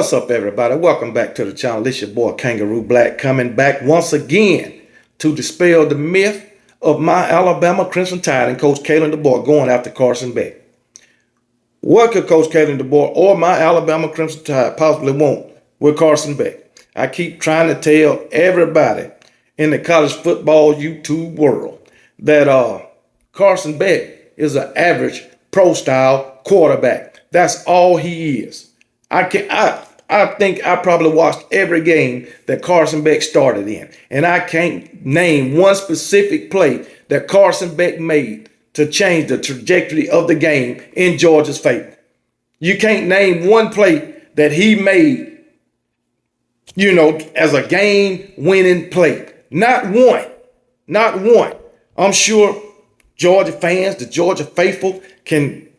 What's up, everybody? Welcome back to the channel. This your boy Kangaroo Black coming back once again to dispel the myth of my Alabama Crimson Tide and Coach Kalen DeBoer going after Carson Beck. What could Coach Kalen DeBoer or my Alabama Crimson Tide possibly want with Carson Beck? I keep trying to tell everybody in the college football YouTube world that Carson Beck is an average pro-style quarterback. That's all he is. I think I probably watched every game that Carson Beck started in, and I can't name one specific play that Carson Beck made to change the trajectory of the game in Georgia's favor. You can't name one play that he made, as a game-winning play. Not one. Not one. I'm sure Georgia fans, the Georgia faithful, can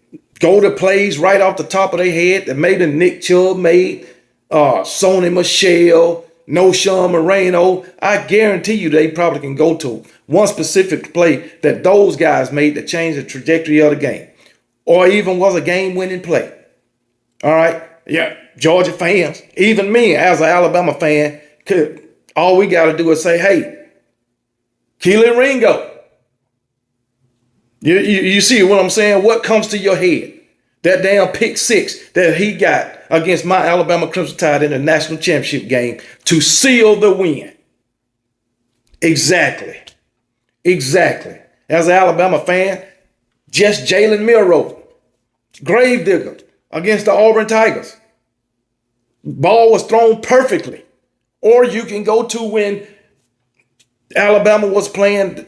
go to plays right off the top of their head that maybe Nick Chubb made, Sony Michel, Sean Moreno. I guarantee you they probably can go to one specific play that those guys made to change the trajectory of the game, or even was a game-winning play. All right? Yeah, Georgia fans, even me as an Alabama fan, all we got to do is say, hey, Keely Ringo. You see what I'm saying? What comes to your head? That damn pick six that he got against my Alabama Crimson Tide in the national championship game to seal the win. Exactly. As an Alabama fan, just Jalen Milroe, gravedigger against the Auburn Tigers. Ball was thrown perfectly. Or you can go to when Alabama was playing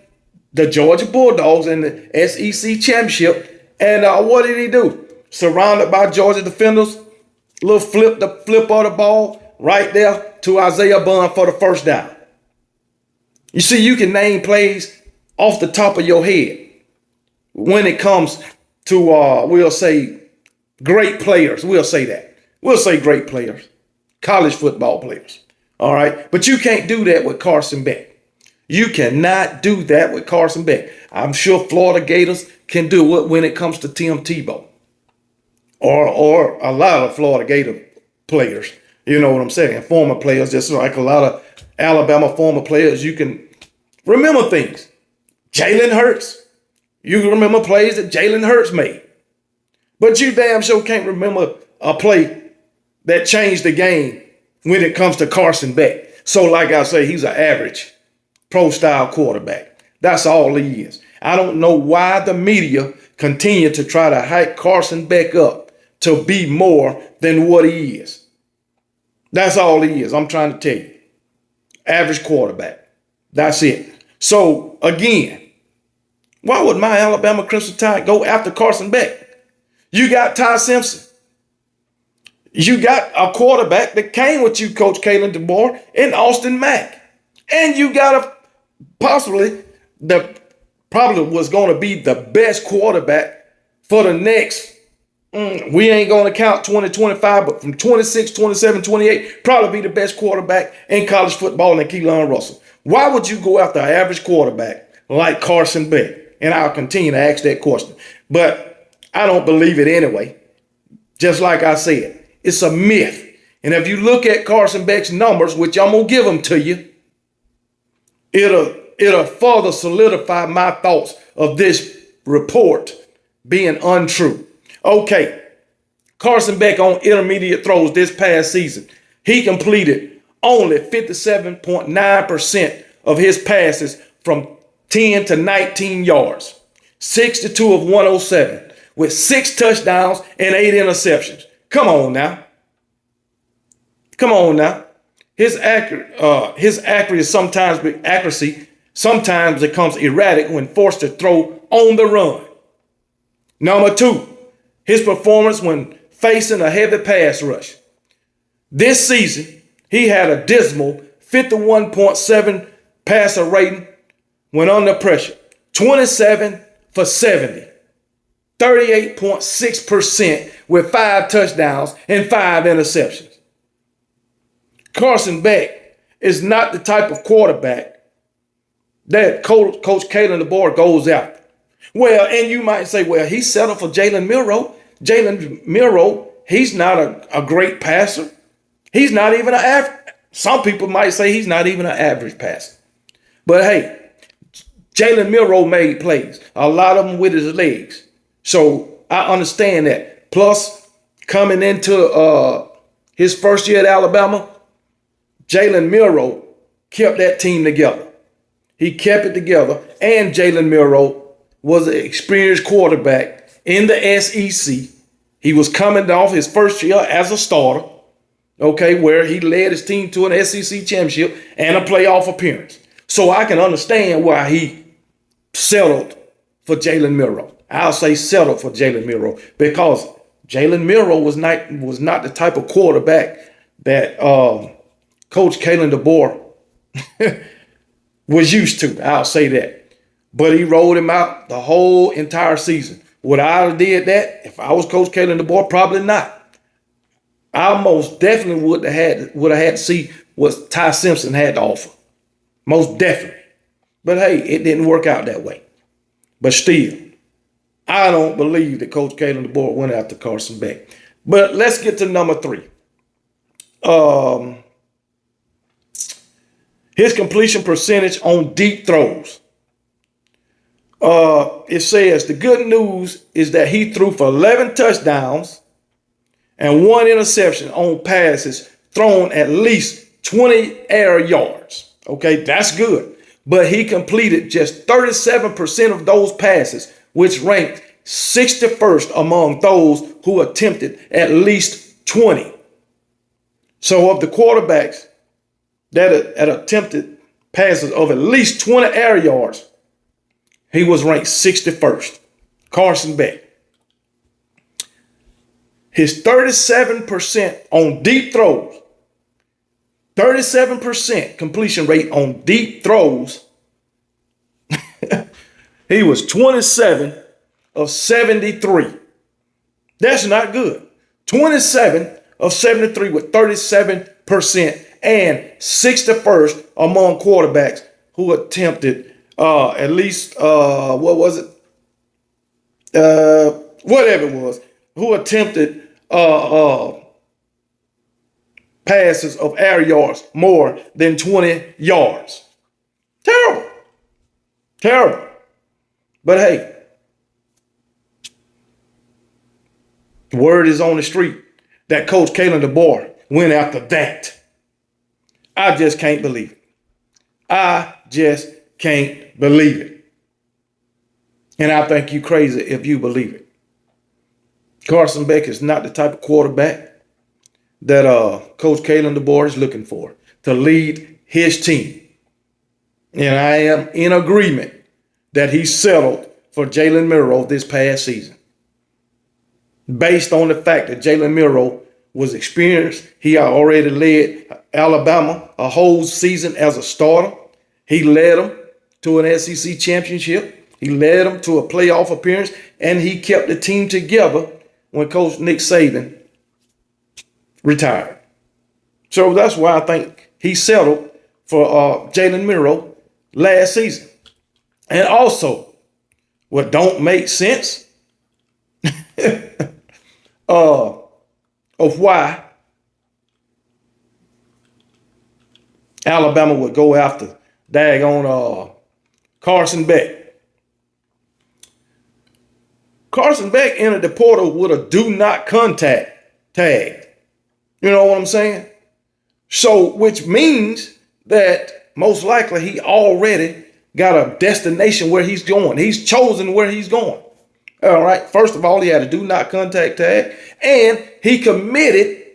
the Georgia Bulldogs in the SEC championship. And what did he do? Surrounded by Georgia defenders, little flip of the ball right there to Isaiah Bond for the first down. You see, you can name plays off the top of your head when it comes to, we'll say, great players. We'll say that. We'll say great players, college football players. All right. But you can't do that with Carson Beck. You cannot do that with Carson Beck. I'm sure Florida Gators can do it when it comes to Tim Tebow or a lot of Florida Gator players. You know what I'm saying? Former players, just like a lot of Alabama former players. You can remember things. Jalen Hurts. You can remember plays that Jalen Hurts made. But you damn sure can't remember a play that changed the game when it comes to Carson Beck. So like I say, he's an average pro-style quarterback. That's all he is. I don't know why the media continue to try to hype Carson Beck up to be more than what he is. That's all he is. I'm trying to tell you. Average quarterback. That's it. So, again, why would my Alabama Crimson Tide go after Carson Beck? You got Ty Simpson. You got a quarterback that came with you, Coach Kalen DeBoer, and Austin Mack. And you got probably was going to be the best quarterback for the next, we ain't going to count 2025, but from 26, 27, 28, probably be the best quarterback in college football than Keelan Russell. Why would you go after an average quarterback like Carson Beck? And I'll continue to ask that question. But I don't believe it anyway. Just like I said, it's a myth. And if you look at Carson Beck's numbers, which I'm going to give them to you, it'll further solidify my thoughts of this report being untrue. Okay, Carson Beck on intermediate throws this past season, he completed only 57.9% of his passes from 10 to 19 yards, 62 of 107, with 6 touchdowns and 8 interceptions. Come on now. His accuracy sometimes becomes erratic when forced to throw on the run. Number 2, his performance when facing a heavy pass rush. This season, he had a dismal 51.7 passer rating when under pressure, 27 for 70, 38.6% with 5 touchdowns and 5 interceptions. Carson Beck is not the type of quarterback that Coach Kalen DeBoer goes after. Well, and you might say, well, he settled for Jalen Milroe. Jalen Milroe, he's not a great passer. He's not even an average. Some people might say he's not even an average passer. But hey, Jalen Milroe made plays, a lot of them with his legs. So I understand that. Plus, coming into his first year at Alabama, Jalen Milroe kept that team together. He kept it together. And Jalen Milroe was an experienced quarterback in the SEC. He was coming off his first year as a starter, okay, where he led his team to an SEC championship and a playoff appearance. So I can understand why he settled for Jalen Milroe. I'll say settled for Jalen Milroe because Jalen Milroe was not the type of quarterback that Coach Kalen DeBoer was used to. I'll say that. But he rolled him out the whole entire season. Would I have did that if I was Coach Kalen DeBoer? Probably not. I most definitely would have had to see what Ty Simpson had to offer. Most definitely. But hey, it didn't work out that way. But still, I don't believe that Coach Kalen DeBoer went after Carson Beck. But let's get to number 3. His completion percentage on deep throws. It says the good news is that he threw for 11 touchdowns and 1 interception on passes thrown at least 20 air yards. Okay, that's good. But he completed just 37% of those passes, which ranked 61st among those who attempted at least 20. So of the quarterbacks that attempted passes of at least 20 air yards, he was ranked 61st. Carson Beck. His 37% on deep throws, 37% completion rate on deep throws. He was 27 of 73. That's not good. 27 of 73 with 37% and 61st among quarterbacks who attempted at least, what was it? Whatever it was, who attempted passes of air yards more than 20 yards. Terrible. Terrible. But hey, word is on the street that Coach Kalen DeBoer went after that. I just can't believe it. I just can't believe it. And I think you crazy if you believe it. Carson Beck is not the type of quarterback that Coach Kalen DeBoer is looking for to lead his team. And I am in agreement that he settled for Jalen Milroe this past season. Based on the fact that Jalen Milroe was experienced, he had already led Alabama a whole season as a starter. He led them to an SEC championship. He led them to a playoff appearance, and he kept the team together when Coach Nick Saban retired. So that's why I think he settled for Jalen Milroe last season. And also, what don't make sense of why Alabama would go after daggone Carson Beck. Carson Beck entered the portal with a do not contact tag. You know what I'm saying? So, which means that most likely he already got a destination where he's going. He's chosen where he's going. All right. First of all, he had a do not contact tag, and he committed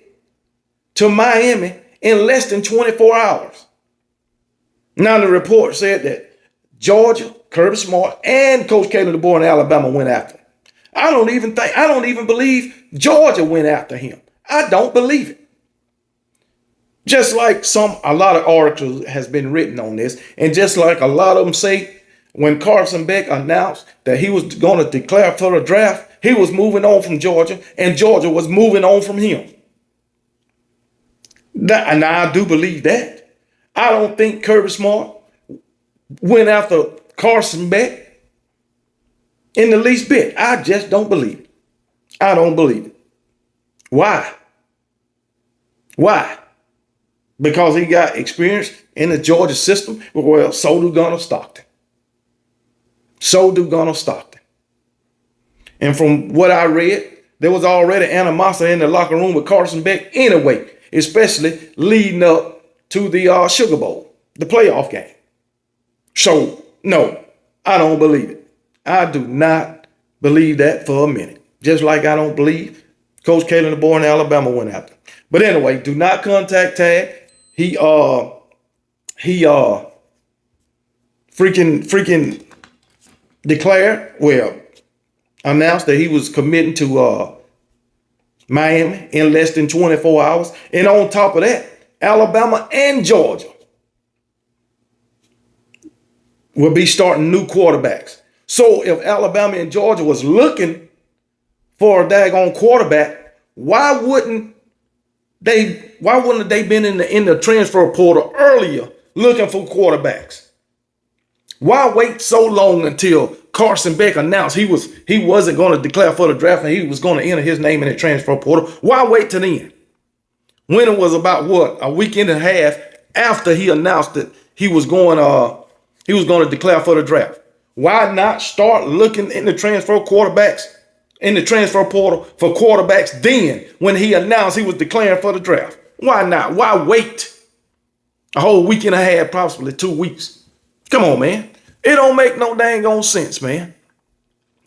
to Miami in less than 24 hours. Now, the report said that Georgia, Kirby Smart, and Coach Kalen DeBoer in Alabama went after him. I don't even believe Georgia went after him. I don't believe it. Just like a lot of articles has been written on this, and just like a lot of them say, when Carson Beck announced that he was going to declare for the draft, he was moving on from Georgia, and Georgia was moving on from him. And I do believe that. I don't think Kirby Smart went after Carson Beck in the least bit. I just don't believe it. I don't believe it. Why? Why? because he got experience in the Georgia system. Well, so do Gunnar Stockton. So do Gunnar Stockton. And from what I read, there was already animosity in the locker room with Carson Beck anyway, especially leading up to the Sugar Bowl, the playoff game. So, no, I don't believe it. I do not believe that for a minute. Just like I don't believe Coach Kalen DeBoer in Alabama went after. But anyway, do not contact Tag. He freaking declared, announced that he was committing to Miami in less than 24 hours. And on top of that, Alabama and Georgia will be starting new quarterbacks. So if Alabama and Georgia was looking for a daggone quarterback, why wouldn't they been in the transfer portal earlier looking for quarterbacks? Why wait so long until Carson Beck announced he wasn't going to declare for the draft and he was going to enter his name in the transfer portal? Why wait till then? When it was about a week and a half after he announced that he was going to declare for the draft. Why not start looking in the transfer quarterbacks, in the transfer portal for quarterbacks then when he announced he was declaring for the draft? Why not? Why wait a whole week and a half, possibly 2 weeks? Come on, man. It don't make no dang on sense, man.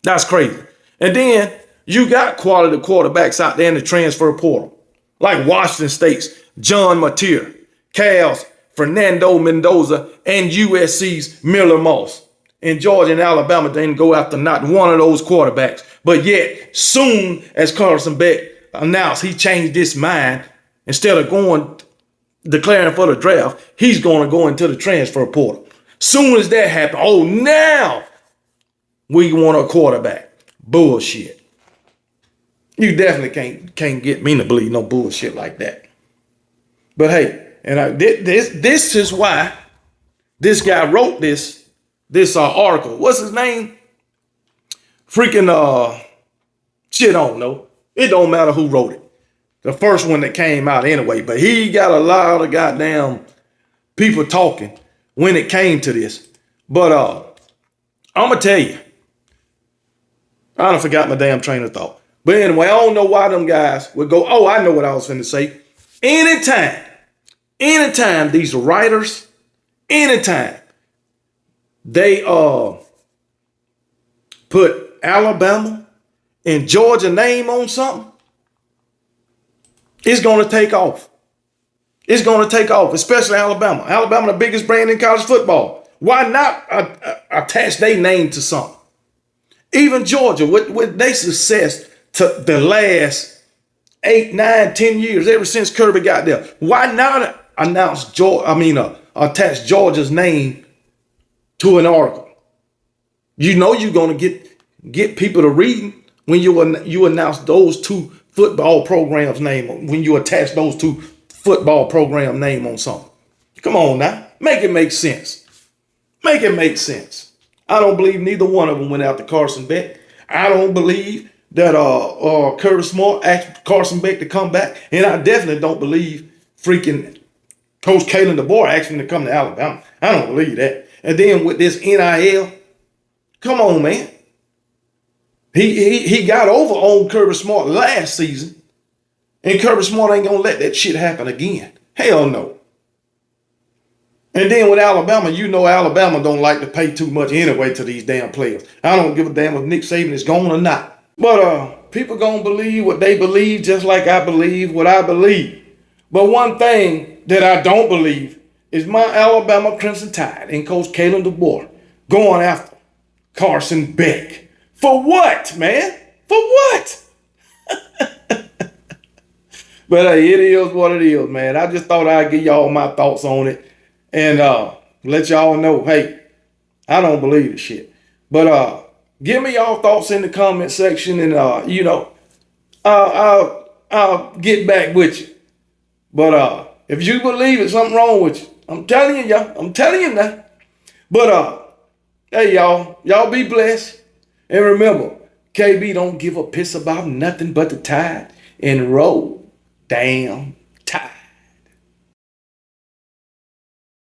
That's crazy. And then you got quality quarterbacks out there in the transfer portal, like Washington State's John Mateer, Cal's Fernando Mendoza, and USC's Miller Moss. And Georgia and Alabama didn't go after not one of those quarterbacks. But yet, soon as Carson Beck announced he changed his mind, instead of declaring for the draft, he's going to go into the transfer portal. Soon as that happened, oh, now we want a quarterback. Bullshit. You definitely can't get me to believe no bullshit like that. But hey, and this is why this guy wrote this article. What's his name? Freaking shit, I don't know. It don't matter who wrote it. The first one that came out anyway. But he got a lot of goddamn people talking when it came to this. But I'm gonna tell you, I done forgot my damn train of thought. But anyway, I don't know why them guys would go, oh, I know what I was finna say. Anytime these writers, anytime they put Alabama and Georgia name on something, it's gonna take off. It's gonna take off, especially Alabama. Alabama, the biggest brand in college football. Why not attach their name to something? Even Georgia, with their success to the last 8, 9, 10 years, ever since Kirby got there, why not attach Georgia's name to an article? You know you're gonna get people to read when you announce those two football programs' name, when you attach those two football program name on something. Come on now, make it make sense. Make it make sense. I don't believe neither one of them went after Carson Beck. I don't believe that Curtis Smart asked Carson Beck to come back, and I definitely don't believe freaking Coach Kalen DeBoer asked him to come to Alabama. I don't believe that. And then with this NIL, come on, man. He got over on Kirby Smart last season, and Kirby Smart ain't gonna let that shit happen again. Hell no. And then with Alabama, you know Alabama don't like to pay too much anyway to these damn players. I don't give a damn if Nick Saban is gone or not. But people gonna believe what they believe, just like I believe what I believe. But one thing that I don't believe is my Alabama Crimson Tide and Coach Kalen DeBoer going after Carson Beck. For what, man? For what? But hey, it is what it is, man. I just thought I'd give y'all my thoughts on it and let y'all know, hey, I don't believe this shit. But give me y'all thoughts in the comment section, and I'll get back with you. But if you believe it's something wrong with you, I'm telling you, y'all. I'm telling you now. But hey, y'all be blessed. And remember, KB don't give a piss about nothing but the Tide, and roll damn